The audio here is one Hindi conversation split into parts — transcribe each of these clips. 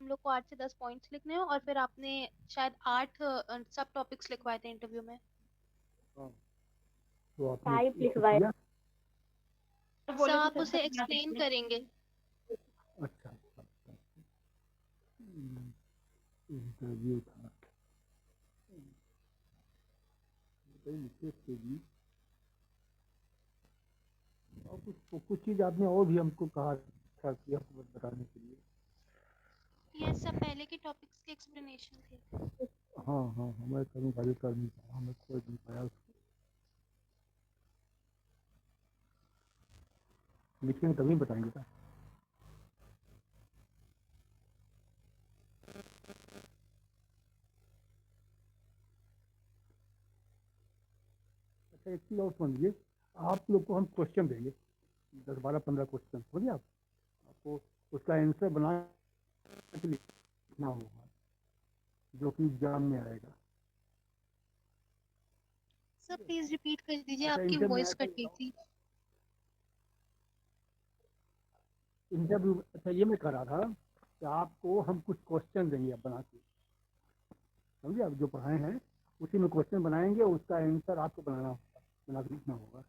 हम लोग को 8 से 10 पॉइंट्स लिखने हैं और फिर आपने शायद 8 सब टॉपिक्स लिखवाए थे इंटरव्यू में। हाँ, तो आपने टाइप इसको लिखवाए किया? सर बोले थे आप सर उसे सब ना एक्सप्लेन लिखने। करेंगे। अच्छा अच्छा। इंटरव्यू था, बताइए लिखे थे भी। और कुछ चीज़ आपने और भी हमको कहा था कि आपको बताने के लिए। ये सब पहले के टॉपिक्स के एक्सप्लेनेशन थे। हाँ हाँ हाँ, मैं करूँगा, ये कर नहीं पाया, मैं खोज नहीं पाया उसको। लिखेंगे तभी बताएंगे था। अच्छा, एक चीज़ और समझिए, आप लोग को हम क्वेश्चन देंगे, 10 12 15 क्वेश्चन, समझिए आप। आपको उसका आंसर बना के लिखना होगा, जो कि एग्जाम में आएगा। सर प्लीज रिपीट कर दीजिए, अच्छा, आपकी इंटरव्यू में वॉइस ऐसा कट गई बताओ, थी। इंटरव्यू, अच्छा ये मैं कह रहा था कि आपको हम कुछ क्वेश्चन देंगे अब बना के, समझिए। आप जो पढ़ाए हैं उसी में क्वेश्चन बनाएंगे, उसका आंसर आपको बनाना होगा, बना के लिखना होगा,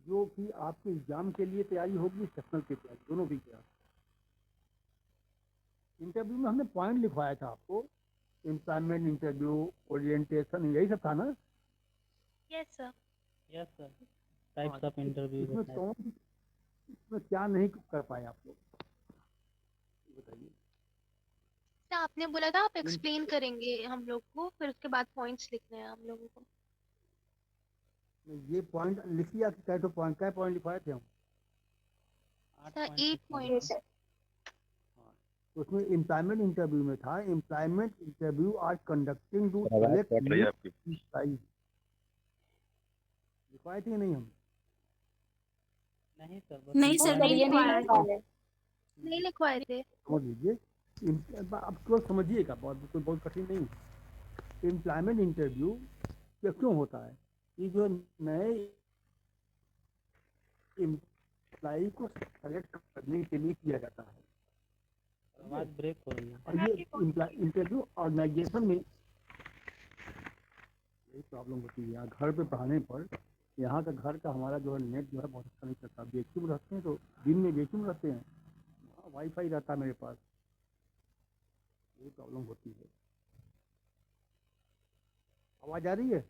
जो कि आपके एग्जाम के लिए तैयारी होगी, सेक्शनल की तैयारी, दोनों की तैयारी। इंटरव्यू में हमने पॉइंट लिखवाया था आपको, एम्प्लॉयमेंट इंटरव्यू, ओरिएंटेशन, यही सब था ना? Yes sir. यस सर, हाँ, टाइप्स ऑफ इंटरव्यू इसमें बताए। कौन, इसमें क्या नहीं कर पाए आप लोग, बताइए। सर आपने बोला था आप एक्सप्लेन करेंगे हम लोग को, फिर उसके बाद पॉइंट्स लिखने हैं हम लोगों को। ये पॉइंट लिखिए, आपके क्या पॉइंट लिखवाए थे हम? 8 सर पॉइंट 8 लिखवाए थे। पॉइंट्स। हाँ, तो उसमें एम्प्लॉयमेंट इंटरव्यू में था, employment interview are conducting to sir आवाज सेलेक्ट कट रही न्यू है आपकी। एम्प्लॉई, लिखवाए थे कि नहीं हम? नहीं सर, बस नहीं लिखवाए सर, नहीं थे। ये नहीं लिखवाए थे। लिखवाए। नहीं लिखवाए थे। समझ लीजिए, आप केवल समझिएगा, कोई बहुत कठिन नहीं है। एम्प्लॉयमेंट इंटरव्यू ये क्यों होता है? ये जो नए एम्प्लॉई को सेलेक्ट करने के लिए किया जाता है, आवाज ब्रेक हो रही है। और ये इंटरव्यू ऑर्गेनाइजेशन में यही प्रॉब्लम होती है। यहाँ घर पे पढ़ाने पर, यहाँ का घर का हमारा जो है नेट जो है बहुत अच्छा नहीं चलता, बेचू में रहते हैं तो दिन में बेचू में रहते हैं, वाईफाई रहता है मेरे पास, यही प्रॉब्लम होती है। आवाज़ आ रही है?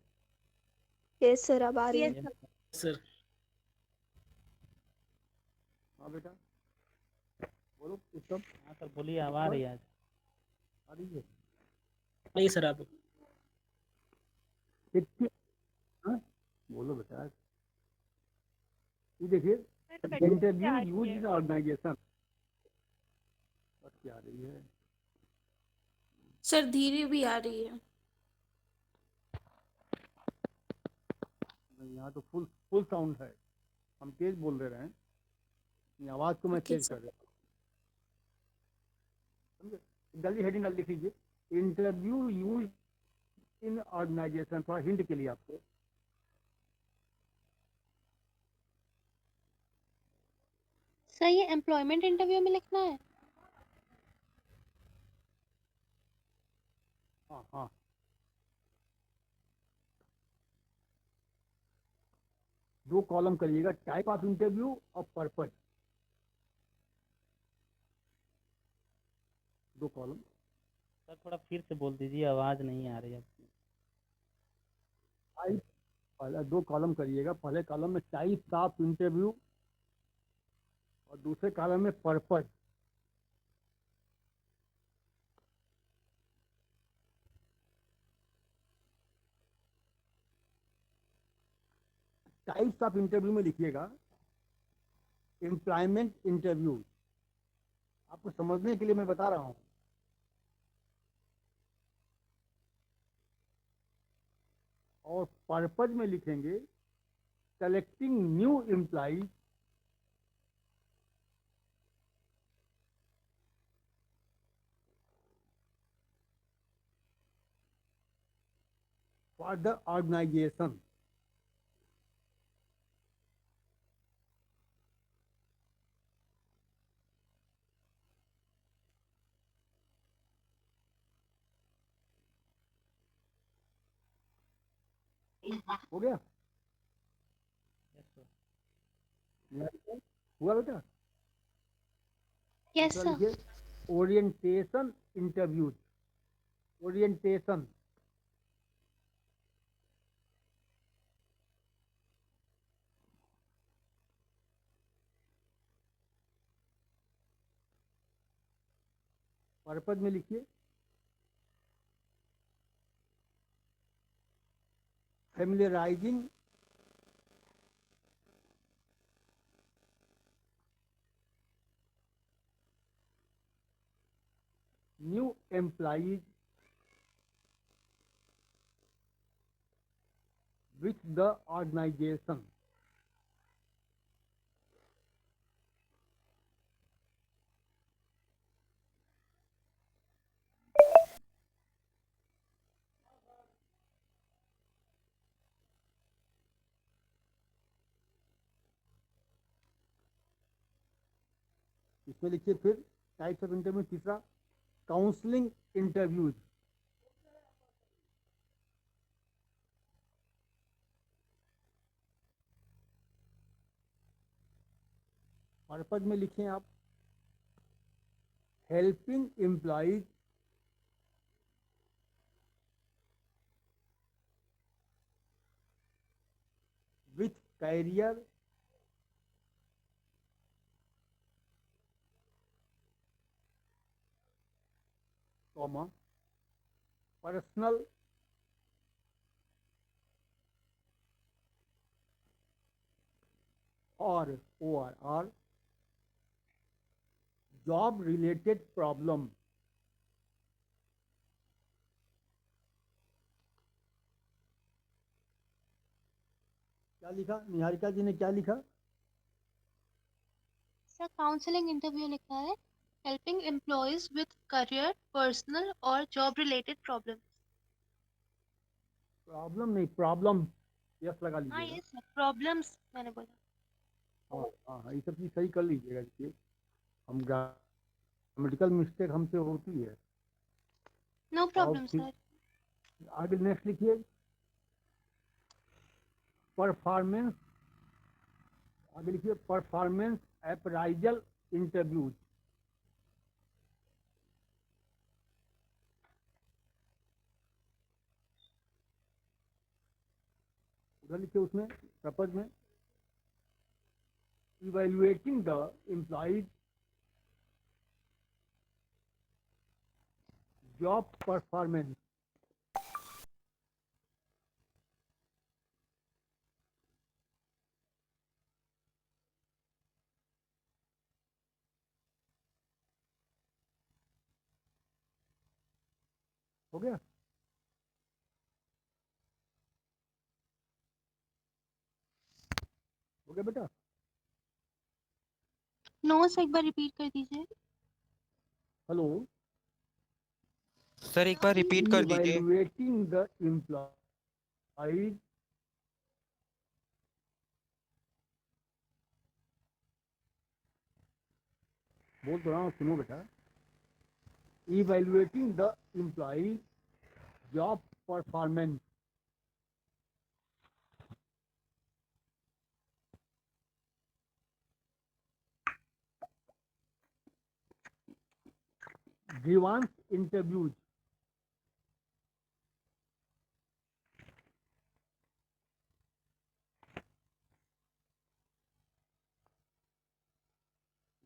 यस सर, अब आ रही है। Yes yes sir. Sir. Sir हाँ बेटा, बोलो उत्तम। हाँ सर, बोलिए, अब आ रही है आज। आ रही है? नहीं सर आप देखिए, हाँ बोलो बेटा, ये देखिए, sir interview use in organization, बस क्या आ रही है? सर धीरे भी आ रही है। नहीं, यहाँ तो फुल फुल साउंड है, हम तेज बोल दे रहे हैं, ये आवाज़ को मैं ओके तेज सर। कर रहा हूँ, समझे? जल्दी हेडिंग लिख लीजिए, इंटरव्यू यूज इन ऑर्गेनाइजेशन, थोड़ा हिंट के लिए आपको। सर ये एम्प्लॉयमेंट इंटरव्यू में लिखना है। हाँ हाँ, दो कॉलम करिएगा, टाइप ऑफ इंटरव्यू और पर्पज, दो कॉलम। सर थोड़ा फिर से बोल दीजिए, आवाज नहीं आ रही है आपकी। टाइप, पहले दो कॉलम करिएगा, पहले कॉलम में टाइप ऑफ इंटरव्यू और दूसरे कॉलम में पर्पज। टाइप्स ऑफ इंटरव्यू में लिखिएगा एम्प्लॉयमेंट इंटरव्यू, आपको समझने के लिए मैं बता रहा हूँ। और पर्पज में लिखेंगे selecting new employee for the organization. हो गया? Yes sir. निहारिका, हुआ बेटा? यस दूसरा सर। लिखिए ओरिएंटेशन इंटरव्यूज। ओरिएंटेशन, पर्पज में लिखिए familiarising new employees with the organisation. इसमें लिखिए फिर टाइप्स ऑफ इंटरव्यू, तीसरा काउंसलिंग इंटरव्यूज। पर्पज में लिखें आप helping employees with career comma personal और ORR जॉब रिलेटेड प्रॉब्लम। क्या लिखा? निहारिका जी ने क्या लिखा? सर काउंसलिंग इंटरव्यू लिखा है, helping employees with career, personal और जॉब रिलेटेड प्रॉब्लम। प्रॉब्लम नहीं, प्रॉब्लम, यस लगा हाँ लीजिएगा। ये सर प्रॉब्लम्स मैंने बोला। हाँ हाँ हाँ, ये सब चीज़ सही कर लीजिएगा। देखिए हम ग्रामेटिकल मिस्टेक हमसे होती है। नो और प्रॉब्लम फिर सर। आगे नेक्स्ट लिखिए परफॉर्मेंस। आगे लिखिए परफॉर्मेंस अप्राइजल इंटरव्यूज। उधर लिखिए उसमें प्रपज में evaluating the employees job performance. हो गया? हो गया बेटा? नो सर एक बार रिपीट कर दीजिए। हेलो। सर एक बार रिपीट कर दीजिए। इवेल्युएटिंग द एम्प्लॉइज बोल तो रहा हूँ, सुनो बेटा। Evaluating the employees job performance. Grievance interviews.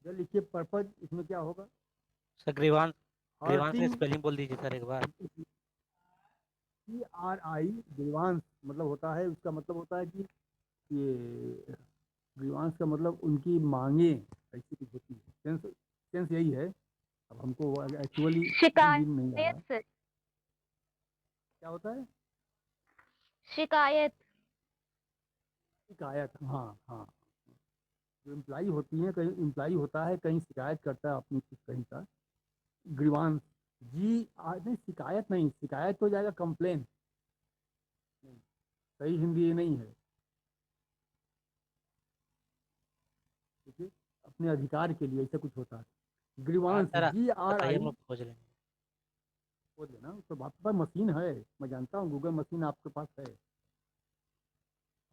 इधर लिखिए पर्पज, इसमें क्या होगा? सर ग्रीवांस, ग्रीवांस की हर्टिंग स्पेलिंग बोल दीजिए सर एक बार। CRI ग्रीवांस मतलब होता है, उसका मतलब होता है कि ये ग्रीवांस का मतलब उनकी मांगे, ऐसी कुछ होती है। सेंस सेंस यही है। अब हमको एक्चुअली शिकायत नहीं आ रहा है। सर। क्या होता है? शिकायत। शिकायत, हाँ हाँ। जो एम्प्लाई होती है, कहीं एम्प्लाई होता है, कहीं शिकायत करता है अपनी कुछ कहीं का, ग्रीवांस। नहीं, शिकायत नहीं, शिकायत तो हो जाएगा कंप्लेन। नहीं, सही हिंदी ये नहीं है। ठीक है, अपने अधिकार के लिए ऐसा कुछ होता है। हाँ ग्रीवांस सर बताइए, हम GRI। लोग खोज लेंगे। बोल देना, तो आपके पास मशीन है, मैं जानता हूँ, गूगल मशीन आपके पास है।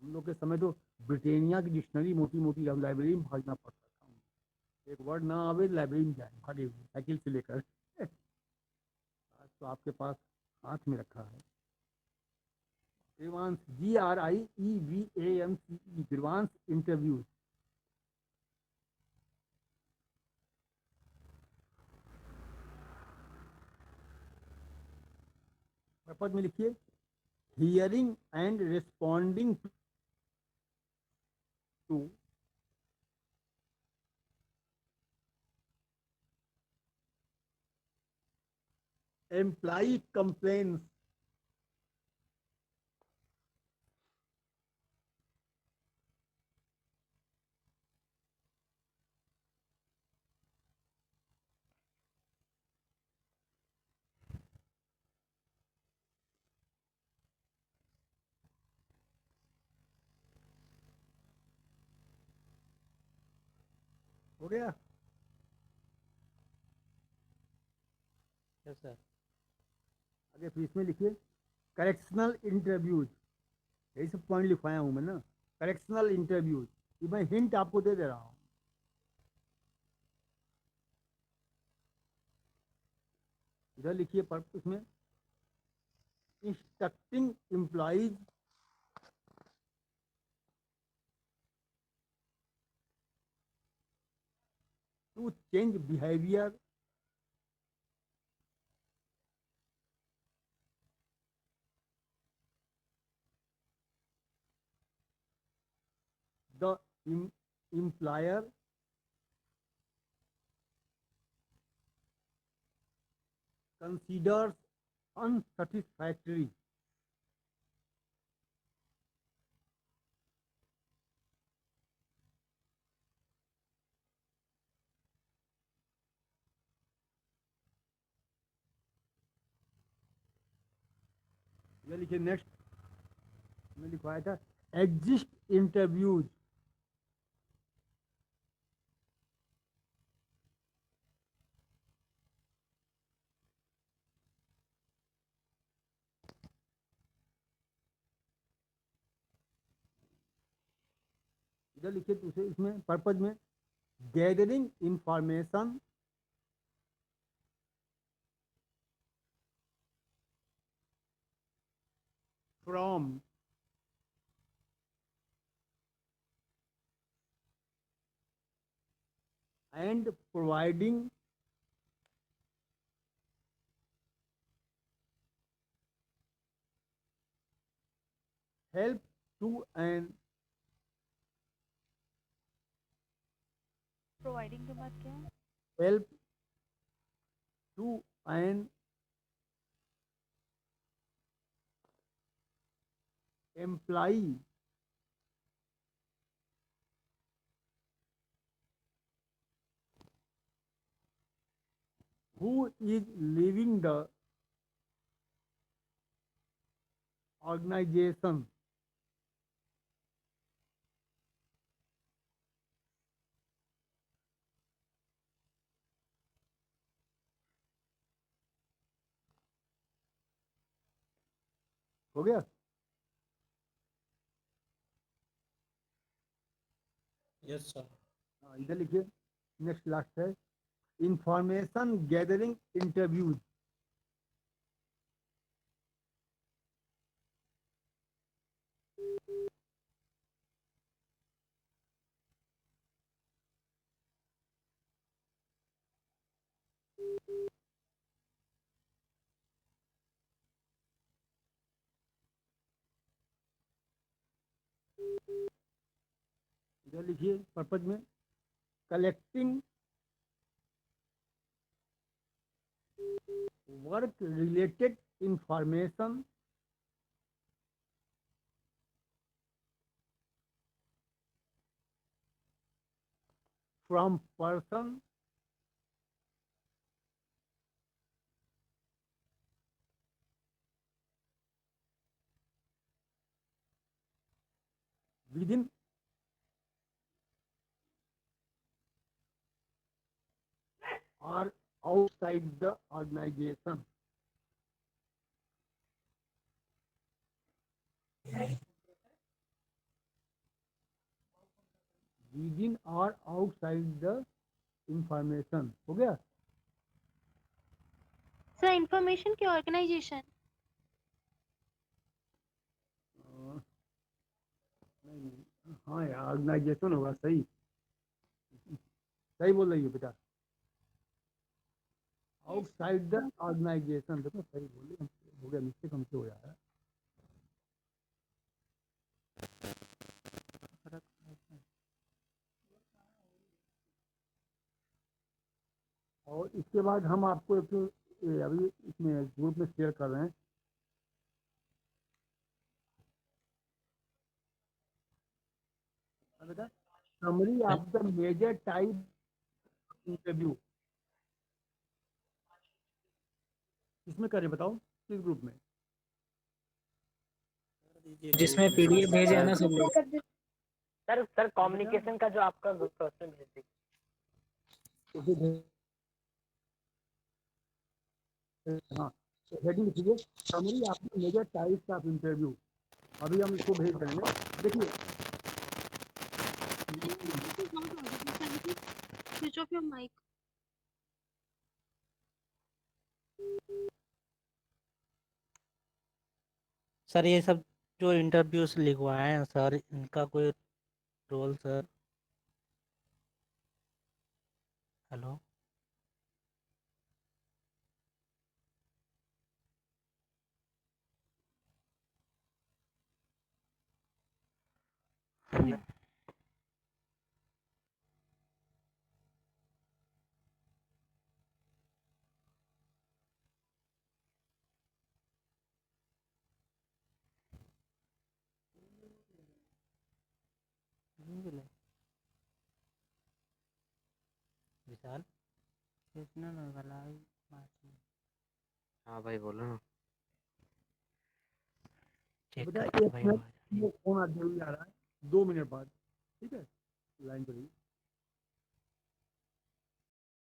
हम लोग के समय तो ब्रिटेनिया की डिक्शनरी मोटी मोटी हम लाइब्रेरी में भागना पड़ता था, एक वर्ड ना आवे लाइब्रेरी में जाए भागे हुए साइकिल से लेकर। आज तो आपके पास हाथ में रखा है। Grievance, GRIEVANCE, grievance interview. पद में लिखिए hearing and responding to employee complaints हो गया। Yes sir. आगे फिर इसमें लिखिए करेक्शनल इंटरव्यूज, यही सब पॉइंट लिखवाया हूं मैं ना। करेक्शनल इंटरव्यूज, ये मैं हिंट आपको दे दे रहा हूं। इधर लिखिए पर्पस में instructing employees to change behaviour the employer considers unsatisfactory। ये लिखिए नेक्स्ट में लिखवाया था एग्जिस्ट इंटरव्यूज। इधर लिखिए दूसरे इसमें पर्पज में gathering information from and providing help to an providing के बाद क्या है? Help to an employee who is leaving the organization। हो गया। Yes sir. हाँ, इधर लिखिए नेक्स्ट लास्ट है इंफॉर्मेशन गैदरिंग इंटरव्यूज। इधर लिखिए पर्पज में collecting work related information from person within or outside the organization। Within और आउटसाइड द इंफॉर्मेशन। हो गया? सर इंफॉर्मेशन की ऑर्गेनाइजेशन। नहीं, हाँ यार, ऑर्गेनाइजेशन होगा। सही सही बोल रही हो बेटा। आउटसाइड द ऑर्गेनाइजेशन, देखो सही बोले। हो गया, मिस्टेक हमसे हो जाएगा। और इसके बाद हम आपको अभी इसमें ग्रुप में शेयर कर रहे हैं। बेटा, summary of the major type interview किसमें करें बताओ, किस ग्रुप में? जिसमें पीडीएफ भेजे हैं ना सब लोग। सर कम्युनिकेशन का जो आपका क्वेश्चन भेज दीजिए। हाँ, तो हेडिंग लिखिए, summary of the major types of interview. अभी हम इसको भेज देंगे। देखिए, switch off your mic. Sir ये सब जो इंटरव्यूज लिखवाए हैं सर, इनका कोई रोल सर? हेलो। हाँ जी। विशाल। हाँ भाई बोलो ना। चेक बेटा करके एक भाई आवाज। मिनट, फोन आ जरूरी आ रहा है, 2 मिनट बाद। ठीक है, लाइन पर रहिए।